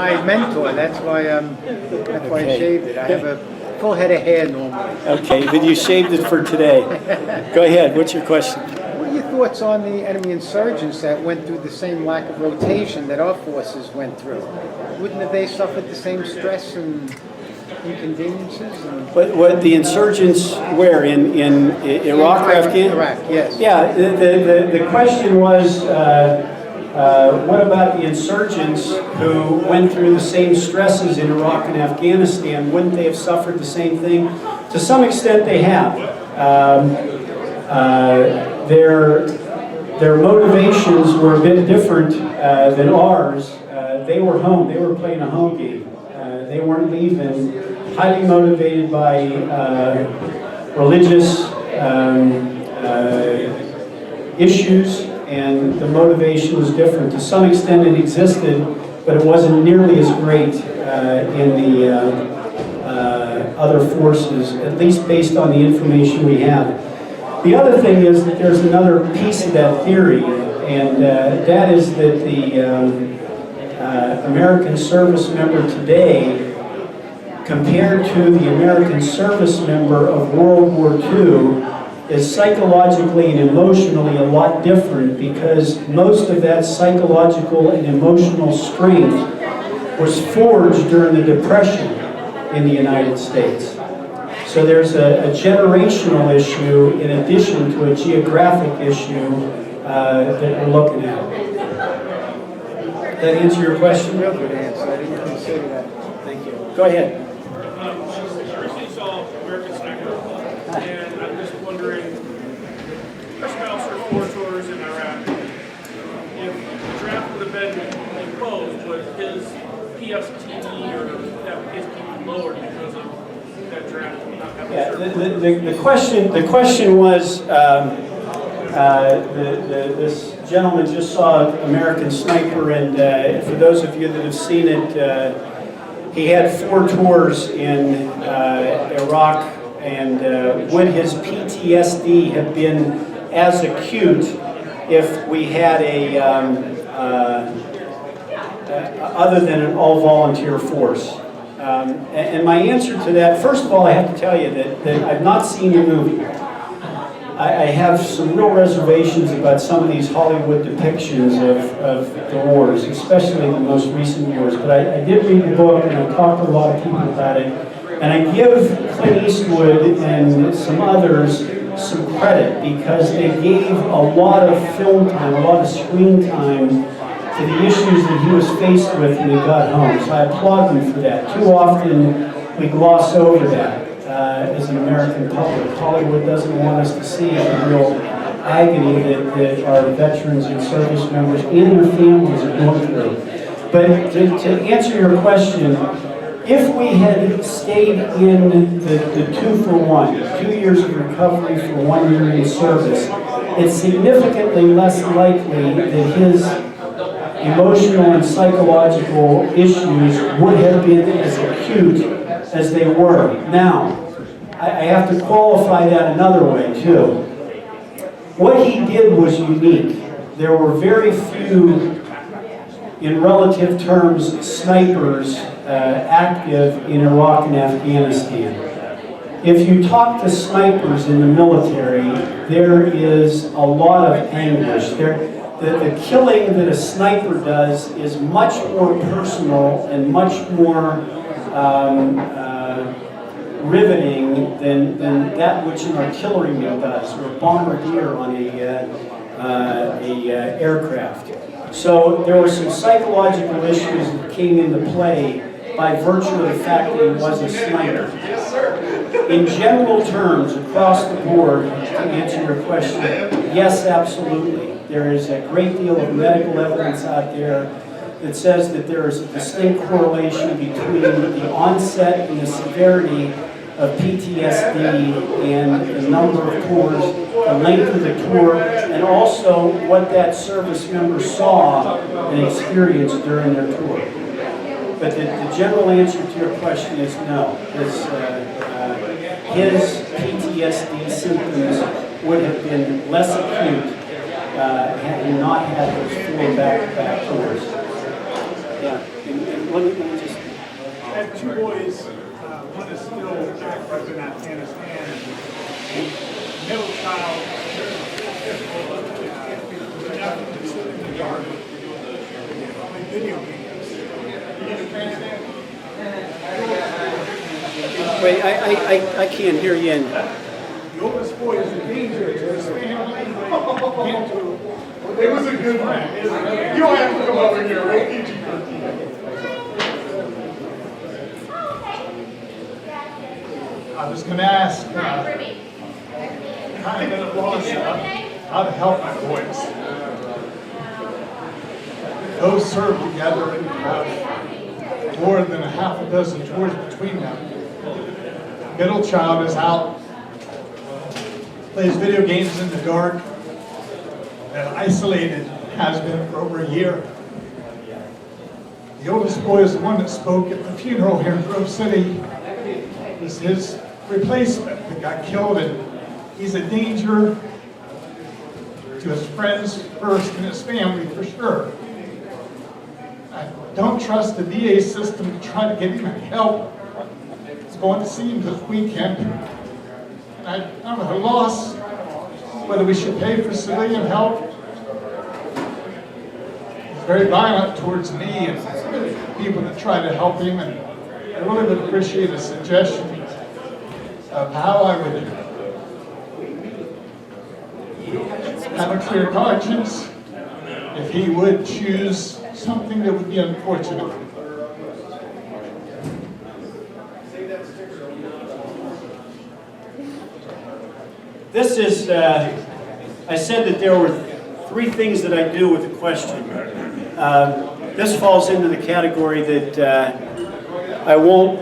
My mentor, that's why I shaved it. I have a full head of hair normally. Okay, but you shaved it for today. Go ahead, what's your question? What are your thoughts on the enemy insurgents that went through the same lack of rotation that our forces went through? Wouldn't have they suffered the same stress and inconveniences? What the insurgents where? In Iraq or Afghanistan? Iraq, yes. Yeah, the question was, what about the insurgents who went through the same stresses in Iraq and Afghanistan? Wouldn't they have suffered the same thing? To some extent they have. Their motivations were a bit different than ours. They were home. They were playing a home game. They weren't leaving. Highly motivated by religious issues, and the motivation was different. To some extent it existed, but it wasn't nearly as great in the other forces, at least based on the information we have. The other thing is that there's another piece of that theory, and that is that the American service member today, compared to the American service member of World War II, is psychologically and emotionally a lot different, because most of that psychological and emotional strength was forged during the Depression in the United States. So there's a generational issue in addition to a geographic issue that we're looking at. Did that answer your question? Real good answer. I didn't consider that. Thank you. Go ahead. I recently saw American Sniper, and I'm just wondering, Chris Mouser, 4 tours in Iraq, if the draft would have been imposed, would his PST or that PST lowered because of that draft not having The question was, this gentleman just saw American Sniper, and for those of you that have seen it, he had 4 tours in Iraq, and would his PTSD have been as acute if we had a other than an all-volunteer force? And my answer to that, first of all, I have to tell you that I've not seen the movie. I have some real reservations about some of these Hollywood depictions of the wars, especially the most recent wars. But I did read the book, and I talked to a lot of people about it. And I give Clint Eastwood and some others some credit, because they gave a lot of film time, a lot of screen time to the issues that he was faced with when he got home. So I applaud them for that. Too often we gloss over that. As an American public, Hollywood doesn't want us to see the real agony that our veterans and service members and their families are going through. But to answer your question, if we had stayed in the 2-for-1, 2 years of recovery for 1 year in service, it's significantly less likely that his emotional and psychological issues would have been as acute as they were. Now, I have to qualify that another way too. What he did was unique. There were very few, in relative terms, snipers active in Iraq and Afghanistan. If you talk to snipers in the military, there is a lot of anguish. The killing that a sniper does is much more personal and much more riveting than that which an artilleryman does, or a bombardier on a aircraft. So there were some psychological issues that came into play by virtue of the fact that he was a sniper. In general terms, across the board, to answer your question, yes, absolutely. There is a great deal of medical evidence out there that says that there is a distinct correlation between the onset and the severity of PTSD and the number of tours, the length of the tour, and also what that service member saw and experienced during their tour. But the general answer to your question is no. His PTSD symptoms would have been less acute had he not had those 4 back-to-back tours. Yeah. let me just... I have two boys. One is still active in Afghanistan. Middle child. In the dark. Play video games. Wait, I can't hear you. The oldest boy is a danger to his family. It was a good friend. You don't have to come over here. We'll teach you. I was going to ask, kind of been at loss how to help my boys. Those serve together and have more than a half a dozen tours between them. Middle child is out, plays video games in the dark, and isolated, has been for over a year. The oldest boy is the one that spoke at the funeral here in Grove City. Is his replacement that got killed, and he's a danger to his friends first and his family for sure. I don't trust the VA system to try to get him help. It's going to see him this weekend. And I'm at a loss whether we should pay for civilian help. He's very violent towards me and people that try to help him, and I really would appreciate a suggestion of how I would have a clear conscience if he would choose something that would be unfortunate. This is, I said that there were three things that I do with the question. This falls into the category that I won't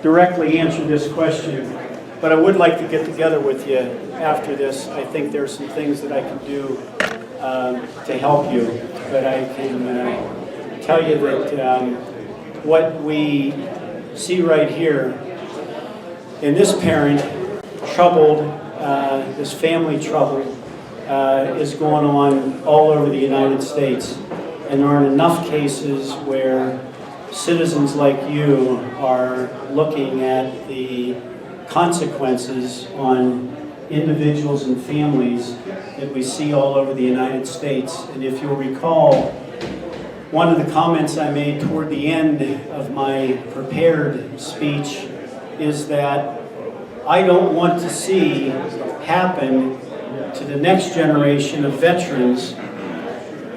directly answer this question, but I would like to get together with you after this. I think there are some things that I can do to help you, but I can tell you that what we see right here in this parent, troubled, this family trouble, is going on all over the United States. And there aren't enough cases where citizens like you are looking at the consequences on individuals and families that we see all over the United States. And if you'll recall, one of the comments I made toward the end of my prepared speech is that I don't want to see happen to the next generation of veterans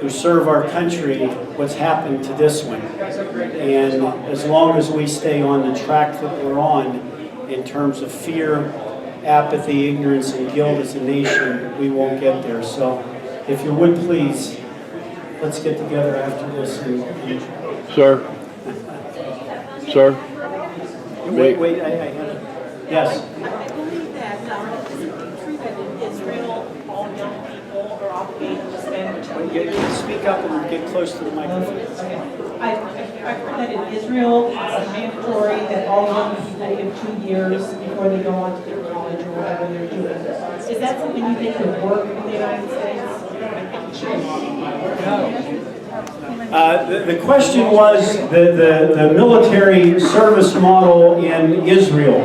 who serve our country what's happened to this one. And as long as we stay on the track that we're on in terms of fear, apathy, ignorance, and guilt as a nation, we won't get there. So if you would please, let's get together after this. Sir? Sir? Wait, I had it. Yes. I believe that it's true that in Israel, all young people are obligated to spend 2 years. Speak up and get close to the microphone. I've heard that in Israel, it's mandatory that all young people give 2 years before they go on to their college or whatever they're doing. Is that something you think would work in the United States? The question was the military service model in Israel.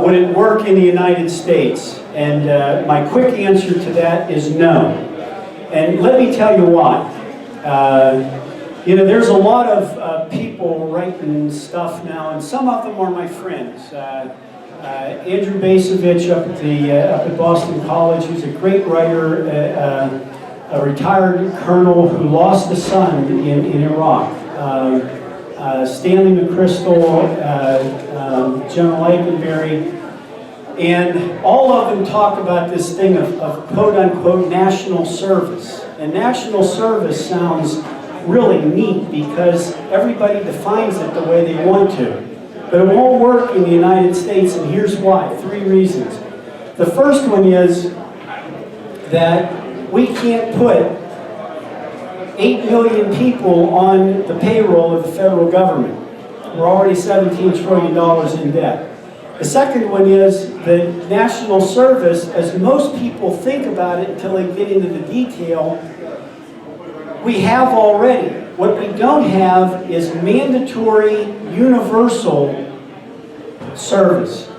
Would it work in the United States? And my quick answer to that is no. And let me tell you why. You know, there's a lot of people writing stuff now, and some of them are my friends. Andrew Basovich up at Boston College, who's a great writer, a retired colonel who lost a son in Iraq. Stanley McChrystal, General Dennis, and all of them talk about this thing of quote-unquote national service. And national service sounds really neat because everybody defines it the way they want to. But it won't work in the United States, and here's why. 3 reasons. The first one is that we can't put 8 million people on the payroll of the federal government. We're already $17 trillion in debt. The second one is that national service, as most people think about it until they get into the detail, we have already. What we don't have is mandatory universal service.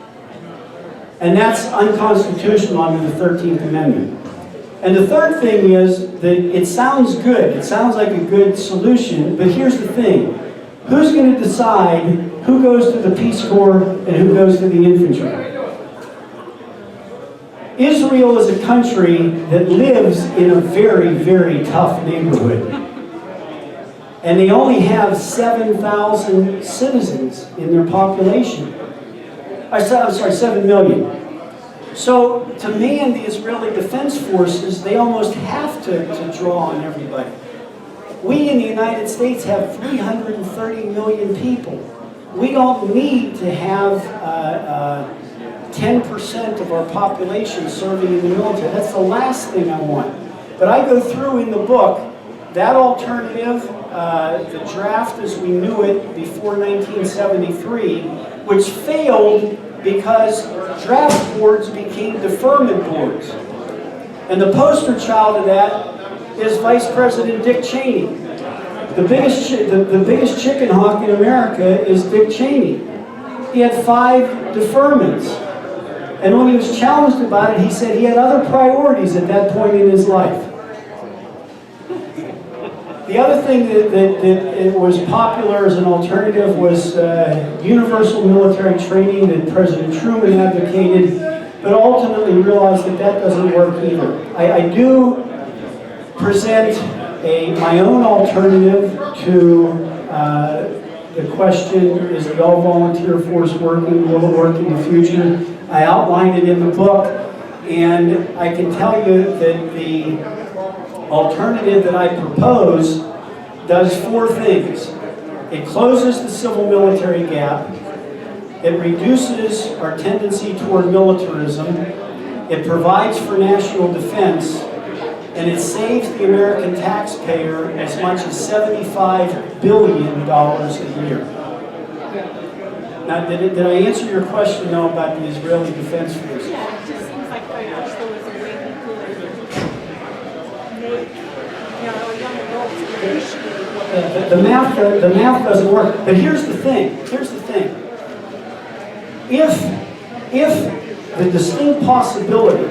And that's unconstitutional under the 13th Amendment. And the third thing is that it sounds good. It sounds like a good solution, but here's the thing. Who's going to decide who goes to the Peace Corps and who goes to the infantry? Israel is a country that lives in a very, very tough neighborhood. And they only have 7,000 citizens in their population. I'm sorry, 7 million. So to man the Israeli Defense Forces, they almost have to draw on everybody. We in the United States have 330 million people. We don't need to have 10% of our population serving in the military. That's the last thing I want. But I go through in the book that alternative, the draft as we knew it before 1973, which failed because draft boards became deferment boards. And the poster child of that is Vice President Dick Cheney. The biggest chicken hawk in America is Dick Cheney. He had 5 deferments. And when he was challenged about it, he said he had other priorities at that point in his life. The other thing that it was popular as an alternative was universal military training that President Truman advocated, but ultimately realized that that doesn't work either. I do present my own alternative to the question, is the all-volunteer force working? Will it work in the future? I outlined it in the book, and I can tell you that the alternative that I propose does 4 things. It closes the civil-military gap. It reduces our tendency toward militarism. It provides for national defense. And it saves the American taxpayer as much as $75 billion a year. Now, did I answer your question, though, about the Israeli Defense Force? Yeah, it just seems like perhaps there was a way we could make, young adults appreciate what The math doesn't work. But here's the thing. If the distinct possibility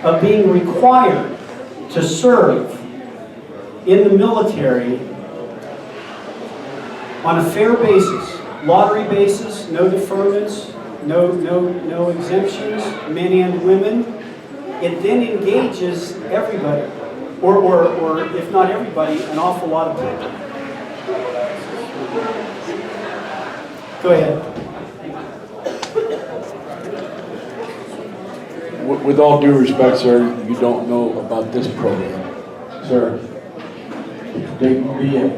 of being required to serve in the military on a fair basis, lottery basis, no deferments, no exemptions, men and women, it then engages everybody, or if not everybody, an awful lot of people. Go ahead. With all due respect, sir, you don't know about this program. Sir, Dayton VA,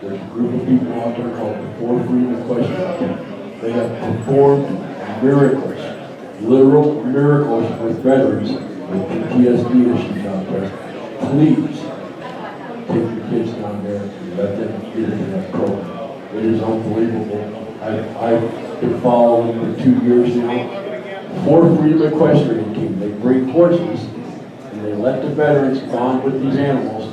there's a group of people out there called the For Freedom Questions. They have performed miracles, literal miracles with veterans with PTSD issues out there. Please take your kids down there and let them get into that program. It is unbelievable. I've been following for 2 years now. For Freedom Equestrian Team, they bring horses and they let the veterans bond with these animals,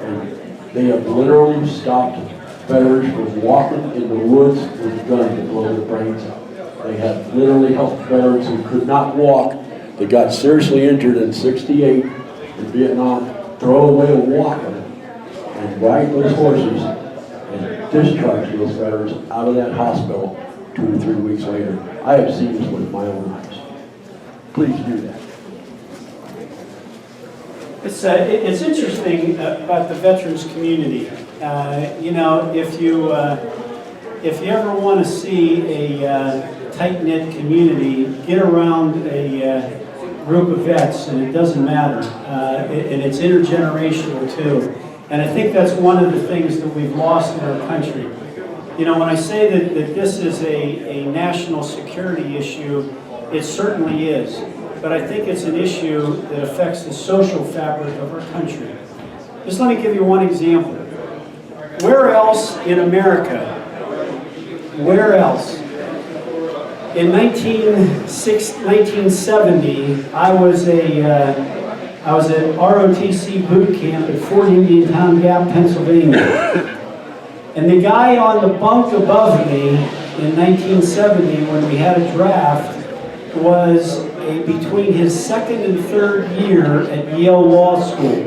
and they have literally stopped veterans from walking in the woods with guns to blow their brains out. They have literally helped veterans who could not walk. They got seriously injured in '68 in Vietnam, throw away a walker and ride those horses and discharge those veterans out of that hospital 2 or 3 weeks later. I have seen this with my own eyes. Please do that. It's interesting about the veterans community. If you ever want to see a tight-knit community, get around a group of vets, and it doesn't matter. And it's intergenerational too. And I think that's one of the things that we've lost in our country. When I say that this is a national security issue, it certainly is. But I think it's an issue that affects the social fabric of our country. Just let me give you one example. Where else in America, where else? In 1970, I was a I was at ROTC boot camp at Fort Indian Town Gap, Pennsylvania. And the guy on the bunk above me in 1970, when we had a draft, was between his second and third year at Yale Law School.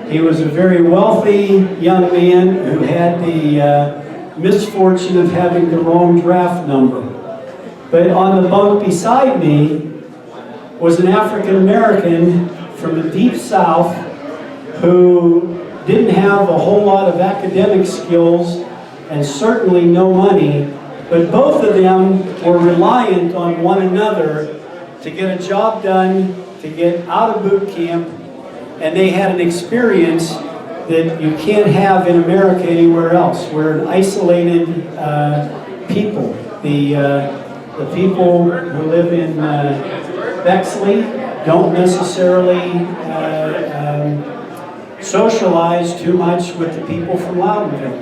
He was a very wealthy young man who had the misfortune of having the wrong draft number. But on the bunk beside me was an African American from the Deep South who didn't have a whole lot of academic skills and certainly no money, but both of them were reliant on one another to get a job done, to get out of boot camp, and they had an experience that you can't have in America anywhere else. We're an isolated people. The people who live in Bexley don't necessarily socialize too much with the people from Loudonville.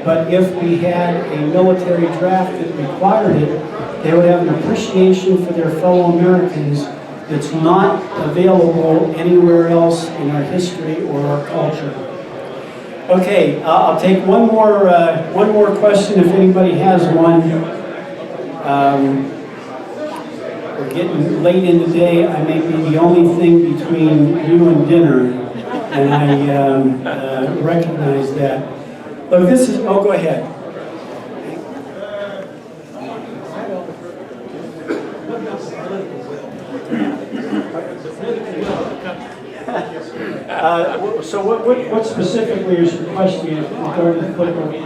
But if we had a military draft that required it, they would have an appreciation for their fellow Americans that's not available anywhere else in our history or our culture. Okay, I'll take one more question if anybody has one. We're getting late in the day. I may be the only thing between you and dinner, and I recognize that. Look, this is, oh, go ahead. So what specifically is your question regarding the political? They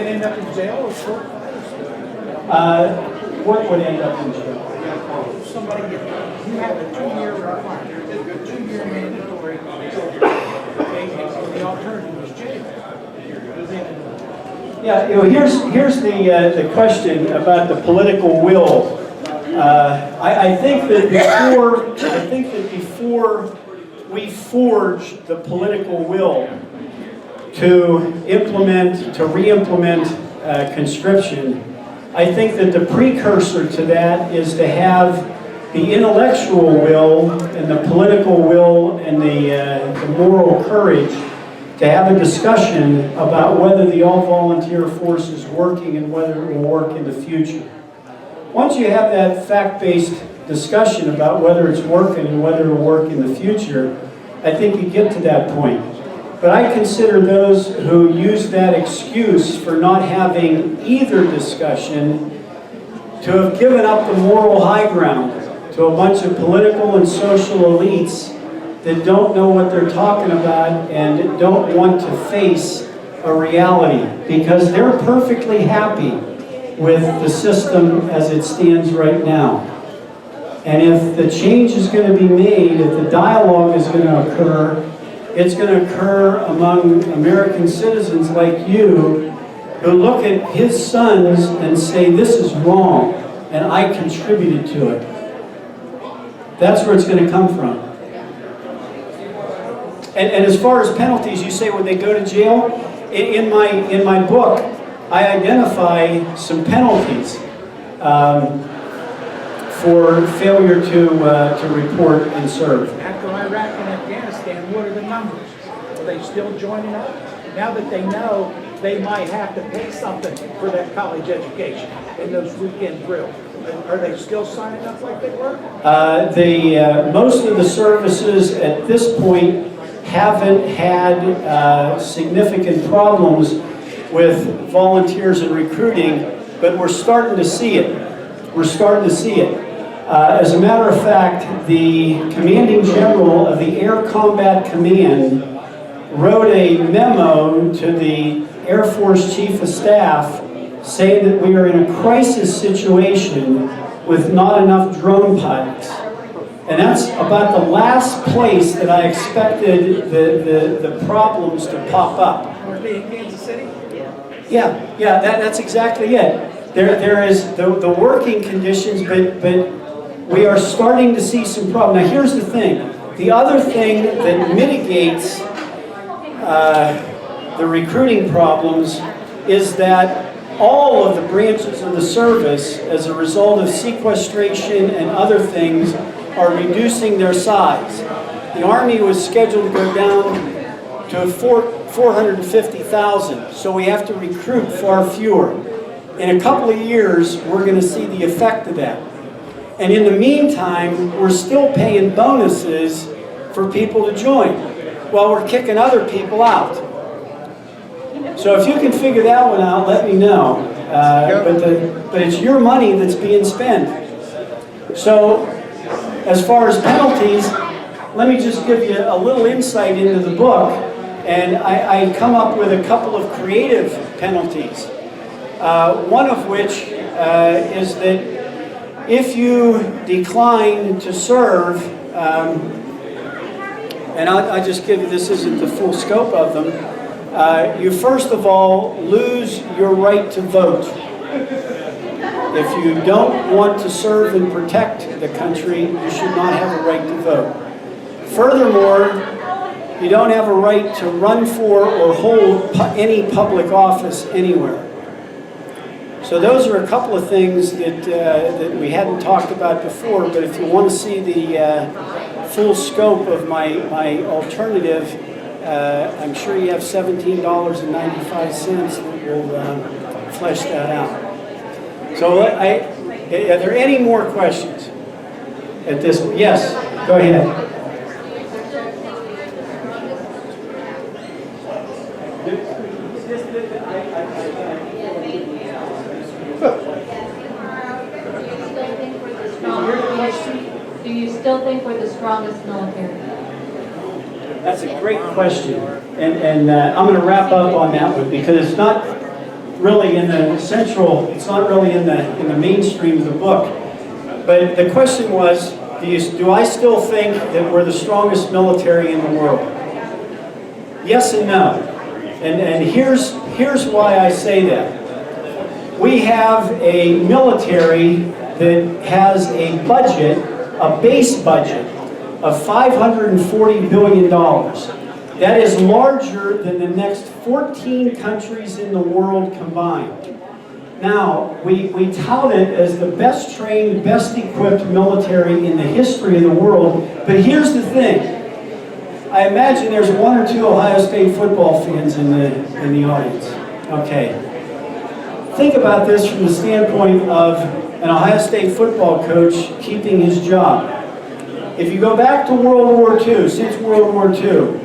end up in jail or court? What would end up in jail? Somebody, you have a 2-year requirement, a 2-year mandatory, the alternative is jail. Yeah, you know, here's the question about the political will. I think that before we forge the political will to re-implement conscription, I think that the precursor to that is to have the intellectual will and the political will and the moral courage to have a discussion about whether the all-volunteer force is working and whether it will work in the future. Once you have that fact-based discussion about whether it's working and whether it will work in the future, I think you get to that point. But I consider those who use that excuse for not having either discussion to have given up the moral high ground to a bunch of political and social elites that don't know what they're talking about and don't want to face a reality because they're perfectly happy with the system as it stands right now. And if the change is going to be made, if the dialogue is going to occur, it's going to occur among American citizens like you who look at his sons and say, this is wrong, and I contributed to it. That's where it's going to come from. And as far as penalties, you say when they go to jail, in my book, I identify some penalties for failure to report and serve. After Iraq and Afghanistan, what are the numbers? Are they still joining up? Now that they know they might have to pay something for that college education and those weekend drills, are they still signing up like they were? Most of the services at this point haven't had significant problems with volunteers and recruiting, but we're starting to see it. We're starting to see it. As a matter of fact, the Commanding General of the Air Combat Command wrote a memo to the Air Force Chief of Staff saying that we are in a crisis situation with not enough drone pilots. And that's about the last place that I expected the problems to pop up. Are they in Kansas City? Yeah, that's exactly it. There is the working conditions, but we are starting to see some problems. Now here's the thing. The other thing that mitigates the recruiting problems is that all of the branches of the service, as a result of sequestration and other things, are reducing their size. The Army was scheduled to go down to 450,000, so we have to recruit far fewer. In a couple of years, we're going to see the effect of that. And in the meantime, we're still paying bonuses for people to join, while we're kicking other people out. So if you can figure that one out, let me know. But it's your money that's being spent. So as far as penalties, let me just give you a little insight into the book. And I come up with a couple of creative penalties. One of which is that if you decline to serve, and I'll just give you, this isn't the full scope of them, you first of all lose your right to vote. If you don't want to serve and protect the country, you should not have a right to vote. Furthermore, you don't have a right to run for or hold any public office anywhere. So those are a couple of things that we hadn't talked about before, but if you want to see the full scope of my alternative, I'm sure you have $17.95 that will flesh that out. So are there any more questions at this? Yes, go ahead. Do you still think we're the strongest military? That's a great question, and I'm going to wrap up on that one because it's not really in the central. It's not really in the mainstream of the book. But the question was, do I still think that we're the strongest military in the world? Yes and no, and here's why I say that. We have a military that has a budget, a base budget, of $540 billion. That is larger than the next 14 countries in the world combined. Now, we tout it as the best trained, best equipped military in the history of the world, but here's the thing. I imagine there's one or two Ohio State football fans in the audience. Okay. Think about this from the standpoint of an Ohio State football coach keeping his job. If you go back to World War II, since World War II,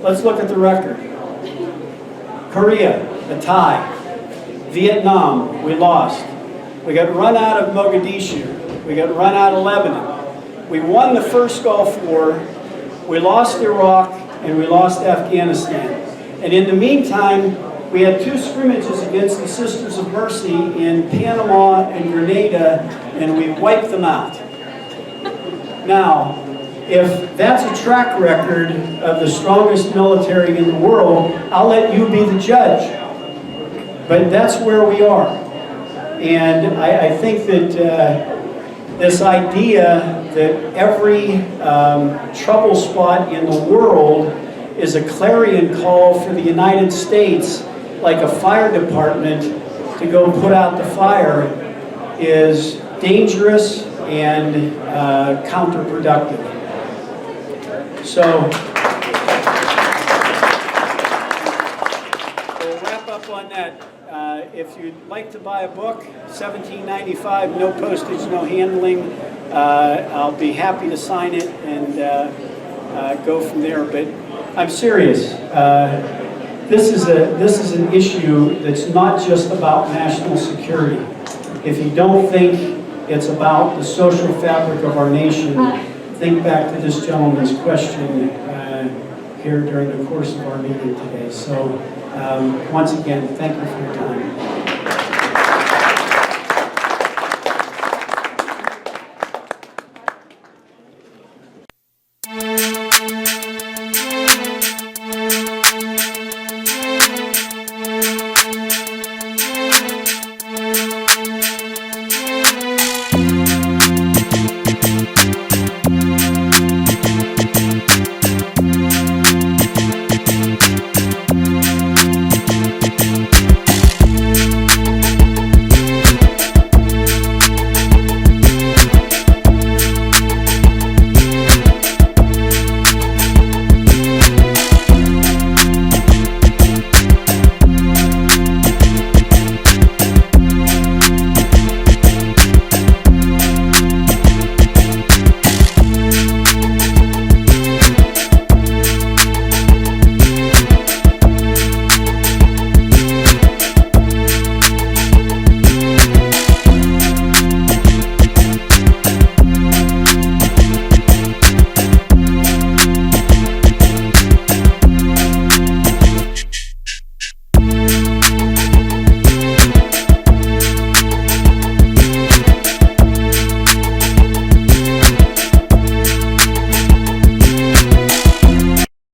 let's look at the record. Korea, a tie. Vietnam, we lost. We got run out of Mogadishu. We got run out of Lebanon. We won the first Gulf War. We lost Iraq, and we lost Afghanistan. And in the meantime, we had two scrimmages against the Sisters of Mercy in Panama and Grenada, and we wiped them out. Now, if that's a track record of the strongest military in the world, I'll let you be the judge. But that's where we are. And I think that this idea that every trouble spot in the world is a clarion call for the United States, like a fire department, to go put out the fire is dangerous and counterproductive. So we'll wrap up on that. If you'd like to buy a book, $17.95, no postage, no handling. I'll be happy to sign it and go from there. But I'm serious. This is an issue that's not just about national security. If you don't think it's about the social fabric of our nation, think back to this gentleman's question here during the course of our meeting today. So once again, thank you for your time.